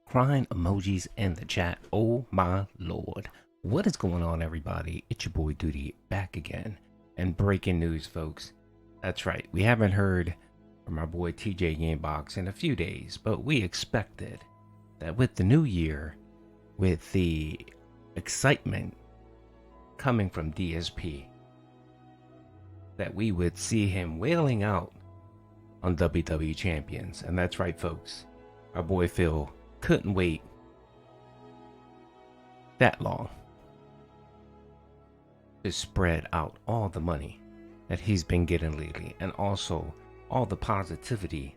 Crying emojis in the chat. Oh my lord. What is going on, everybody? It's your boy Duty back again. And breaking news, folks. That's right. We haven't heard from our boy TJ Gamebox in a few days, but we expected that with the new year, with the excitement coming from DSP, that we would see him wailing out on WWE Champions. And that's right, folks. Our boy Phil couldn't wait that long to spread out all the money that he's been getting lately, and also all the positivity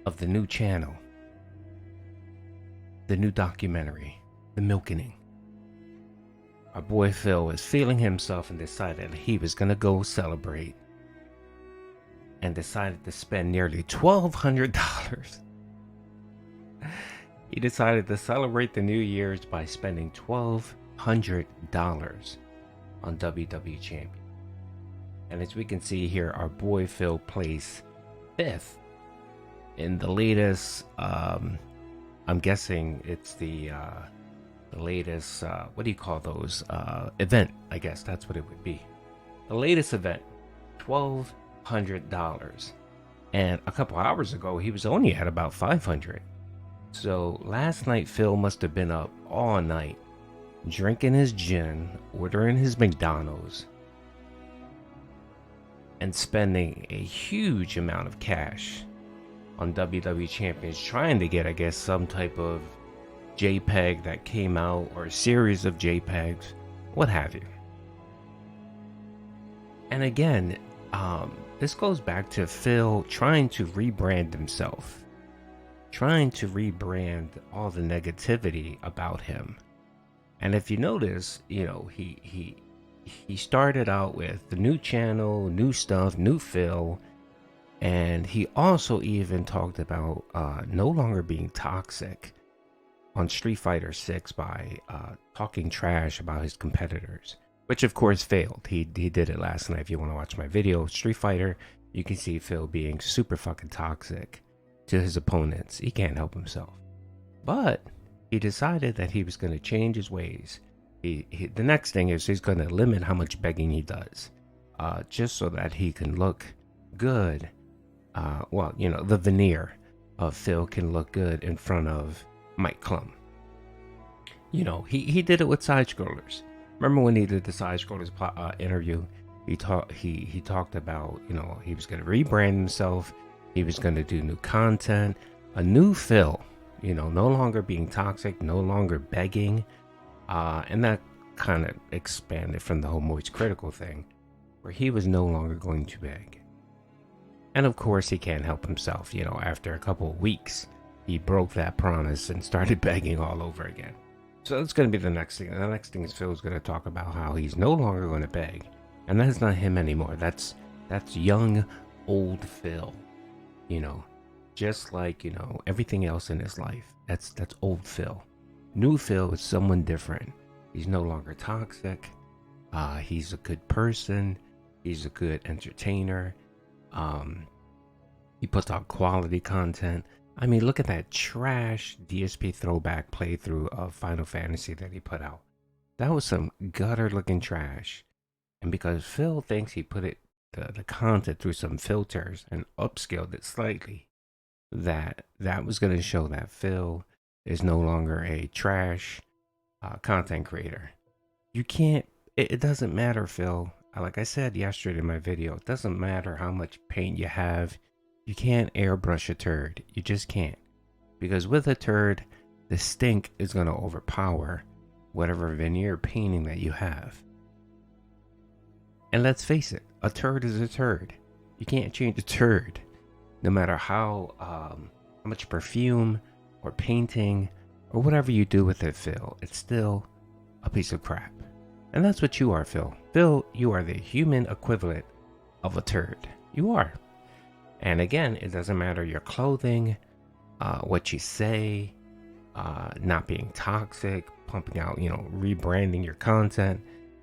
of the new channel, the new documentary, The Milkening. Our boy Phil was feeling himself and decided he was going to go celebrate, and decided to spend nearly $1,200. He decided to celebrate the New Year's by spending $1,200 on WWE Champion. And as we can see here, our boy Phil placed 5th in the latest, I'm guessing it's the latest, what do you call those? Event, I guess that's what it would be. The latest event, $1,200. And a couple hours ago, he was only at about 500. So last night, Phil must have been up all night, drinking his gin, ordering his McDonald's, and spending a huge amount of cash on WWE Champions, trying to get, I guess, some type of JPEG that came out, or a series of JPEGs, what have you. And again, this goes back to Phil trying to rebrand himself, trying to rebrand all the negativity about him. And if you notice, you know, he started out with the new channel, new stuff, new Phil, and he also even talked about no longer being toxic on Street Fighter 6 by talking trash about his competitors, which of course failed. He did it last night. If you want to watch my video, Street Fighter, you can see Phil being super fucking toxic to his opponents. He can't help himself. But he decided that he was going to change his ways. The next thing is he's going to limit how much begging he does, just so that he can look good. Well, you know, the veneer of Phil can look good in front of Mike Clum. You know, he did it with side scrollers. Remember when he did the side scrollers interview? He talked about, you know, he was going to rebrand himself. He was going to do new content, a new Phil, you know, no longer being toxic, no longer begging. And that kind of expanded from the whole Moist Critical thing, where he was no longer going to beg. And of course, he can't help himself. You know, after a couple of weeks, he broke that promise and started begging all over again. So that's going to be the next thing. The next thing is Phil's going to talk about how he's no longer going to beg. And that's not him anymore. That's young, old Phil. You know, just like, you know, everything else in his life. That's old Phil. New Phil is someone different. He's no longer toxic. He's a good person. He's a good entertainer. He puts out quality content. I mean, look at that trash DSP throwback playthrough of Final Fantasy that he put out. That was some gutter looking trash. And because Phil thinks he put the content through some filters and upscaled it slightly, that was going to show that Phil is no longer a trash content creator. You can't, it doesn't matter, Phil. Like I said yesterday in my video, it doesn't matter how much paint you have. You can't airbrush a turd. You just can't. Because with a turd, the stink is going to overpower whatever veneer painting that you have. And let's face it, a turd is a turd. You can't change a turd. No matter how much perfume or painting or whatever you do with it, Phil, it's still a piece of crap. And that's what you are, Phil. Phil, you are the human equivalent of a turd. You are. And again, it doesn't matter your clothing, what you say, not being toxic, pumping out, you know, rebranding your content.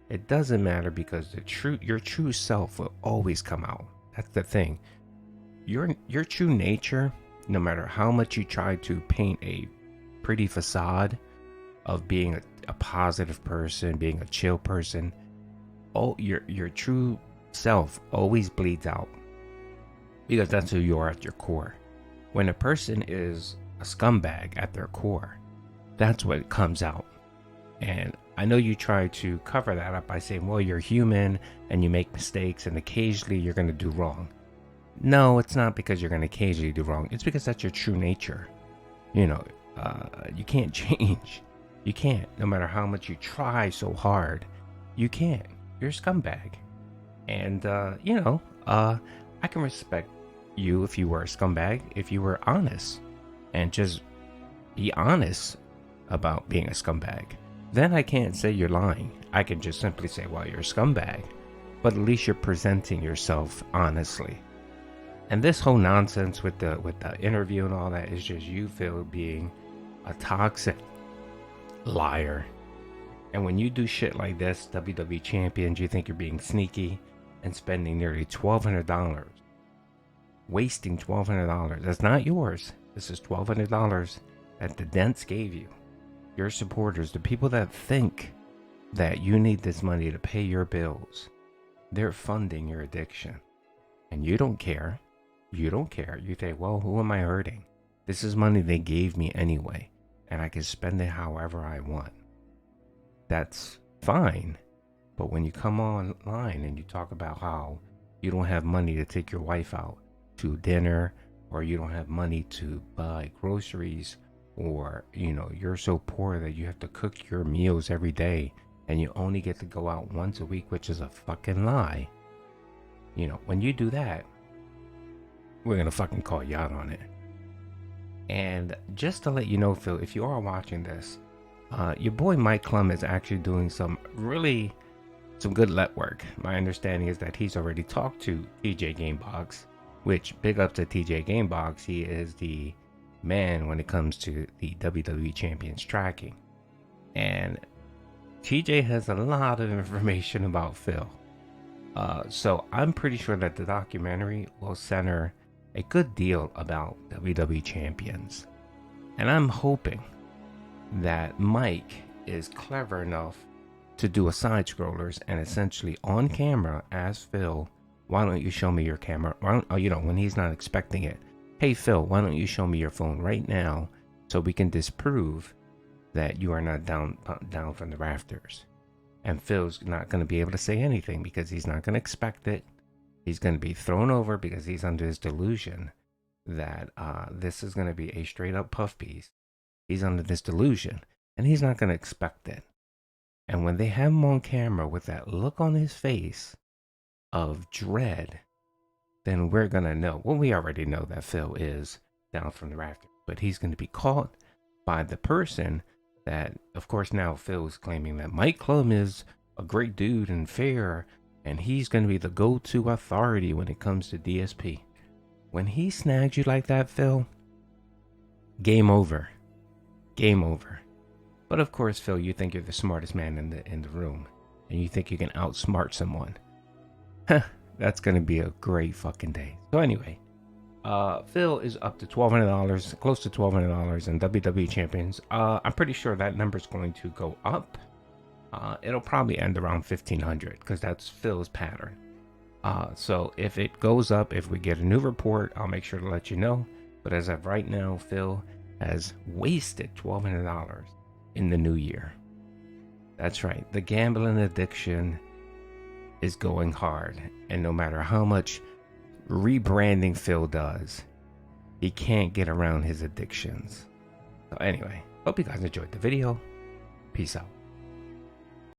It doesn't matter, because your true self will always come out. That's the thing. Your true nature, no matter how much you try to paint a pretty facade of being a positive person, being a chill person, your true self always bleeds out, because that's who you are at your core. When a person is a scumbag at their core, that's what comes out. And I know you try to cover that up by saying, well, you're human and you make mistakes and occasionally you're going to do wrong. No, it's not because you're going to occasionally do wrong. It's because that's your true nature. You know, you can't change. You can't. No matter how much you try so hard, you can't. You're a scumbag. And, I can respect you if you were a scumbag, if you were honest. And just be honest about being a scumbag. Then I can't say you're lying. I can just simply say, well, you're a scumbag. But at least you're presenting yourself honestly. And this whole nonsense with the interview and all that is just you, Phil, being a toxic liar. And when you do shit like this, WWE champions, you think you're being sneaky and spending nearly $1,200, wasting $1,200. That's not yours. This is $1,200 that the Dents gave you. Your supporters, the people that think that you need this money to pay your bills, they're funding your addiction. And you don't care. You don't care. You think, well, who am I hurting? This is money they gave me anyway, and I can spend it however I want. That's fine. But when you come online and you talk about how you don't have money to take your wife out to dinner, or you don't have money to buy groceries, or, you're so poor that you have to cook your meals every day and you only get to go out once a week, which is a fucking lie. When you do that, we're going to fucking call you out on it. And just to let you know, Phil, if you are watching this, your boy Mike Clum is actually doing some good let work. My understanding is that he's already talked to TJ Gamebox, which, big up to TJ Gamebox. He is the man when it comes to the WWE Champions tracking. And TJ has a lot of information about Phil. So I'm pretty sure that the documentary will center a good deal about WWE Champions. And I'm hoping that Mike is clever enough to do a side scrollers and essentially on camera ask Phil, why don't you show me your camera? When he's not expecting it. Hey Phil, why don't you show me your phone right now so we can disprove that you are not down from the rafters. And Phil's not going to be able to say anything because he's not going to expect it. He's going to be thrown over because he's under his delusion that this is going to be a straight up puff piece. He's under this delusion and he's not going to expect it. And when they have him on camera with that look on his face of dread, then we're going to know. Well, we already know that Phil is down from the rafters, but he's going to be caught by the person that, of course, now Phil is claiming that Mike Clum is a great dude and fair, and he's going to be the go-to authority when it comes to DSP. When he snags you like that, Phil, game over. Game over. But of course, Phil, you think you're the smartest man in the room, and you think you can outsmart someone. That's going to be a great fucking day. So anyway, Phil is up to $1,200, close to $1,200 in WWE Champions. I'm pretty sure that number is going to go up. It'll probably end around $1,500 because that's Phil's pattern. So if it goes up, if we get a new report, I'll make sure to let you know. But as of right now, Phil has wasted $1,200 in the new year. That's right. The gambling addiction is going hard. And no matter how much rebranding Phil does, he can't get around his addictions. So anyway, hope you guys enjoyed the video. Peace out.